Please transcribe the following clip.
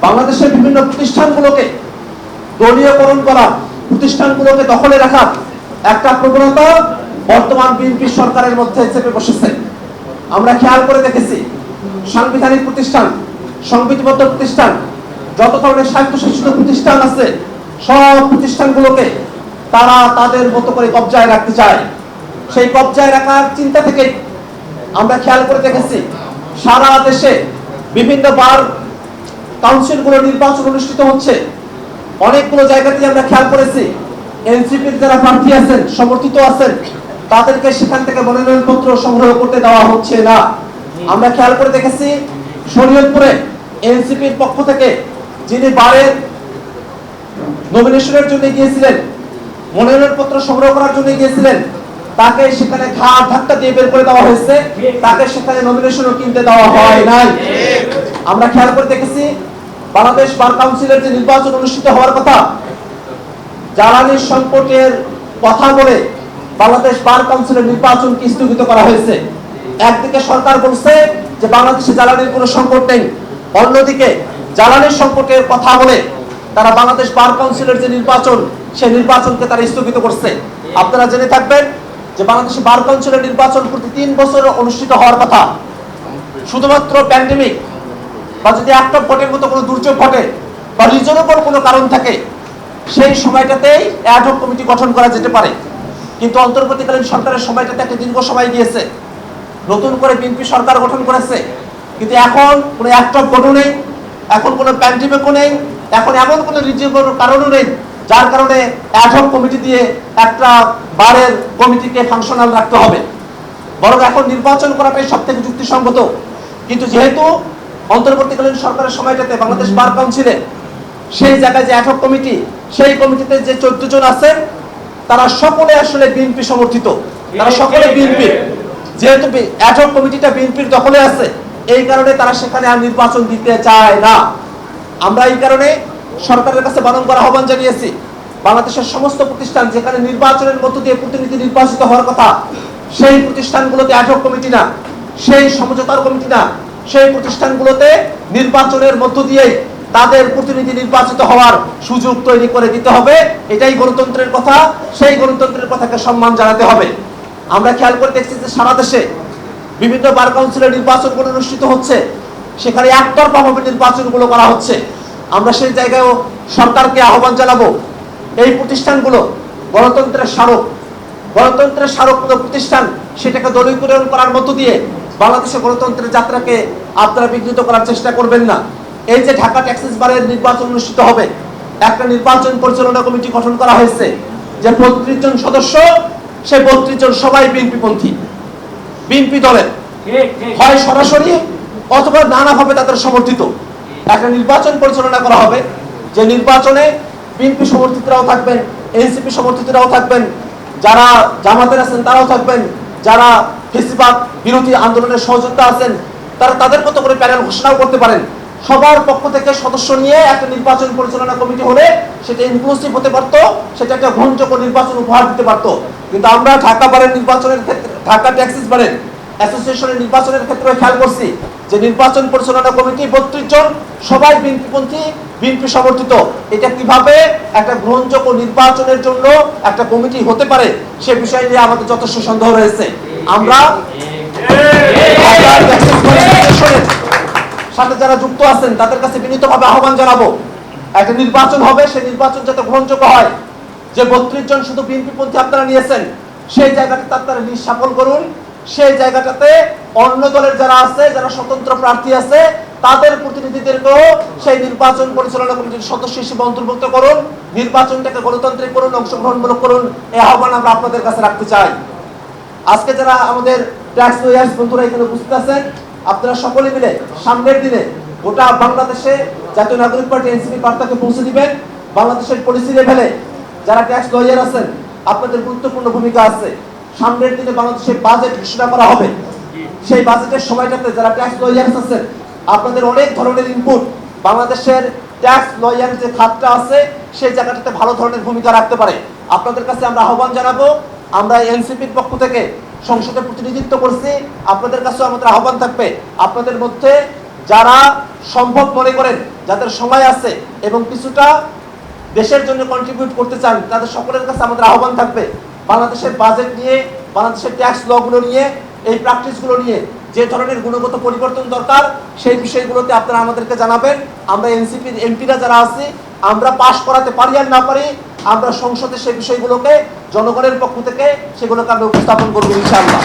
বাংলাদেশের বিভিন্ন প্রতিষ্ঠানগুলোকে দলীয়করণ করা, প্রতিষ্ঠানগুলোকে দখলে রাখার একটা প্রবণতা বর্তমান বিএনপি সরকারের মধ্যে চেপে বসেছে। আমরা খেয়াল করে দেখেছি, সাংবিধানিক প্রতিষ্ঠান, সংবিধিবদ্ধ প্রতিষ্ঠান, যত ধরনের স্বায়ত্তশাসিত প্রতিষ্ঠান আছে, সব প্রতিষ্ঠানগুলোকে তারা তাদের মতো করে কবজায় রাখতে চায়। সেই কবজায় রাখার চিন্তা থেকে আমরা খেয়াল করে দেখেছি, সারা দেশে বিভিন্ন বার কাউন্সিলগুলো নির্বাচন অনুষ্ঠিত হচ্ছে। অনেকগুলো জায়গাতেই আমরা খেয়াল করেছি, এনসিপির যারা প্রার্থী আছেন, সমর্থিত আছেন, তাদেরকে সেখান থেকে মনোনয়নপত্র সংগ্রহ করতে দেওয়া হচ্ছে না। আমরা খেয়াল করে দেখেছি, শরীয়তপুরে এনসিপির পক্ষ থেকে যিনি বারের নমিনেশনের জন্য গিয়েছিলেন, মনোনয়নপত্র সংগ্রহ করার জন্য গিয়েছিলেন, তাকে সেখানে ঘাড় ধাক্কা দিয়ে বের করে দেওয়া হয়েছে, তাকে সেখানে নমিনেশনও কিনতে দেওয়া হয় নাই। আমরা খেয়াল করে দেখেছি, বাংলাদেশ বার কাউন্সিলের যে নির্বাচন অনুষ্ঠিত হওয়ার কথা, জ্বালানি সংকটের কথা বলে বাংলাদেশ বার কাউন্সিলের নির্বাচনকে স্থগিত করা হয়েছে। একদিকে সরকার বলছে যে বাংলাদেশে জ্বালানির কোনো সংকট নেই, অন্যদিকে জ্বালানির সংকটের কথা বলে তারা বাংলাদেশ বার কাউন্সিলের যে নির্বাচন, সেই নির্বাচনকে তারা স্থগিত করছে। আপনারা জেনে থাকবেন যে বাংলাদেশে বার কাউন্সিলের নির্বাচন প্রতি 3 বছর অনুষ্ঠিত হওয়ার কথা। শুধুমাত্র প্যান্ডেমিক বা যদি একটা ভোটের মতো কোনো দুর্যোগ ঘটে বা রিজনেবল কোনো কারণ থাকে, সেই সময়টাতেই অ্যাডহক কমিটি গঠন করা যেতে পারে। কিন্তু অন্তর্বর্তীকালীন সরকারের সময়টাতে একটা দীর্ঘ সময় গিয়েছে, নতুন করে বিএনপি সরকার গঠন করেছে, কিন্তু এখন কোনো অ্যাডহক গঠন নেই, এখন কোনো প্যান্ডেমিকও নেই, এখন এমন কোনো রিজনেবল কারণও নেই যার কারণে অ্যাডহক কমিটি দিয়ে একটা বারের কমিটিকে ফাংশনাল রাখতে হবে। বরং এখন নির্বাচন করাটাই সব থেকে যুক্তিসঙ্গত। কিন্তু যেহেতু অন্তর্বর্তীকালীন সরকারের সময়টাতে বাংলাদেশ বার কাউন্সিলে সেই জায়গায় যে অ্যাডহক কমিটি, সেই কমিটিতে যে 14 জন আছেন, তারা সকলে আসলে বিএনপি সমর্থিত, তারা সকলে বিএনপি। যেহেতু অ্যাডহক কমিটিটা বিএনপির দখলে আছে, এই কারণে তারা সেখানে আর নির্বাচন দিতে চায় না। আমরা এই কারণে সরকারের কাছে বারংবার আহ্বান জানিয়েছি, বাংলাদেশের সমস্ত প্রতিষ্ঠান যেখানে নির্বাচনের মধ্য দিয়ে প্রতিনিধি নির্বাচিত হওয়ার কথা, সেই প্রতিষ্ঠানগুলোতে অ্যাডহক কমিটি না, সেই সমঝোতার কমিটি না, সেই প্রতিষ্ঠানগুলোতে নির্বাচনের মধ্য দিয়েই তাদের প্রতিনিধি নির্বাচিত হওয়ার সুযোগ তৈরি করে দিতে হবে। এটাই গণতন্ত্রের কথা, সেই গণতন্ত্রের কথাকে সম্মান জানাতে হবে। আমরা খেয়াল করে দেখছি যে সারা দেশে বিভিন্ন বার কাউন্সিলের নির্বাচনগুলো অনুষ্ঠিত হচ্ছে, সেখানে একতরফাভাবে নির্বাচনগুলো করা হচ্ছে। আমরা সেই জায়গায়ও সরকারকে আহ্বান জানাবো, এই প্রতিষ্ঠানগুলো গণতন্ত্রের স্মারক, গণতন্ত্রের স্মারক কোনো প্রতিষ্ঠান, সেটাকে দলীয়করণ করার মধ্য দিয়ে বাংলাদেশের গণতন্ত্রের যাত্রাকে আপনারা বিঘ্নিত করার চেষ্টা করবেন না। এই যে ঢাকা ট্যাক্সিস বারের নির্বাচন অনুষ্ঠিত হবে, একটা নির্বাচন পরিচালনা কমিটি গঠন করা হয়েছে, যে 32 জন সদস্য, সেই 32 জন সবাই বিএনপি পন্থী, বিএনপি দলের, হয় সরাসরি অথবা নানাভাবে তাদের সমর্থিত। একটা নির্বাচন পরিচালনা করা হবে, যে নির্বাচনে বিএনপি সমর্থিতরাও থাকবেন, এনসিপি সমর্থিতরাও থাকবেন, যারা জামাতের আছেন তারাও থাকবেন, যারা ফেসিবাদ বিরোধী আন্দোলনের সহযোগিতা আছেন তারা তাদের মতো করে প্যানেল ঘোষণাও করতে পারেন। সবার পক্ষ থেকে সদস্য নিয়ে একটা নির্বাচন পরিচালনা কমিটি হলে সেটা ইনক্লুসিভ হতে পারত, সেটা একটা গ্রহণযোগ্য নির্বাচন উপহার দিতে পারত। কিন্তু আমরা ঢাকা বারের নির্বাচনের ক্ষেত্রে, ঢাকা ট্যাক্সিস বারের অ্যাসোসিয়েশনের নির্বাচনের ক্ষেত্রে খেয়াল করছি যে নির্বাচন পরিচালনা কমিটি 32 জন সবাই বিএনপিপন্থী, বিএনপি সমর্থিত। এটা কিভাবে একটা গ্রহণযোগ্য নির্বাচনের জন্য একটা কমিটি হতে পারে, সে বিষয় নিয়ে আমাদের যথেষ্ট সন্দেহ রয়েছে। আমরা সাথে যারা যুক্ত আছেন তাদের কাছে বিনীতভাবে আহ্বান জানাবো, একটা নির্বাচন হবে, সেই নির্বাচন যাতে গ্রহণযোগ্য হয়। যে 32 জন শুধু বিএনপিপন্থী আপনারা নিয়েছেন, সেই জায়গাটাতে আপনারা নিঃসাফল করুন। সেই জায়গাটাতে অন্য দলের যারা আছে, যারা স্বতন্ত্র প্রার্থী আছে, তাদের প্রতিনিধিদেরকেও সেই নির্বাচন পরিচালনা কমিটির সদস্য হিসেবে অন্তর্ভুক্ত করুন। নির্বাচনটাকে গণতান্ত্রিক করুন, অংশগ্রহণমূলক করুন। এই আহ্বান আমরা আপনাদের কাছে রাখতে চাই। আজকে যারা আমাদের ট্যাক্স লয়ার্স বন্ধুরা এখানে উপস্থিত আছেন, আপনারা সকলে মিলে সামনের দিনে গোটা বাংলাদেশে জাতীয় নাগরিক পার্টি এনসিপি বার্তাকে পৌঁছে দিবেন। বাংলাদেশের পলিসি লেভেলে যারা ট্যাক্স লয়ার আছেন, আপনাদের গুরুত্বপূর্ণ ভূমিকা আছে। সামনের দিনে বাংলাদেশের বাজেট ঘোষণা করা হবে, সেই বাজেটের সময়টাতে যারা ট্যাক্স লয়ার্স আছেন, আপনাদের অনেক ধরনের ইনপুট বাংলাদেশের ট্যাক্স লয়ার যে খাতটা আছে, সেই জায়গাটাতে ভালো ধরনের ভূমিকা রাখতে পারে। আপনাদের কাছে আমরা আহ্বান জানাবো, আমরা এনসিপির পক্ষ থেকে সংসদে প্রতিনিধিত্ব করছি, আপনাদের কাছেও আমাদের আহ্বান থাকবে, আপনাদের মধ্যে যারা সম্ভব মনে করেন, যাদের সময় আছে এবং কিছুটা দেশের জন্য কন্ট্রিবিউট করতে চান, তাদের সকলের কাছে আমাদের আহ্বান থাকবে বাংলাদেশের বাজেট নিয়ে, বাংলাদেশের ট্যাক্স লগুলো নিয়ে, এই প্র্যাকটিসগুলো নিয়ে যে ধরনের গুণগত পরিবর্তন দরকার সেই বিষয়গুলোতে আপনারা আমাদেরকে জানাবেন। আমরা এনসিপির এমপিরা যারা আছি, আমরা পাশ করাতে পারি আর না পারি, আমরা সংসদে সেই বিষয়গুলোকে জনগণের পক্ষ থেকে সেগুলোকে আমরা উপস্থাপন করবো ইনশাআল্লাহ।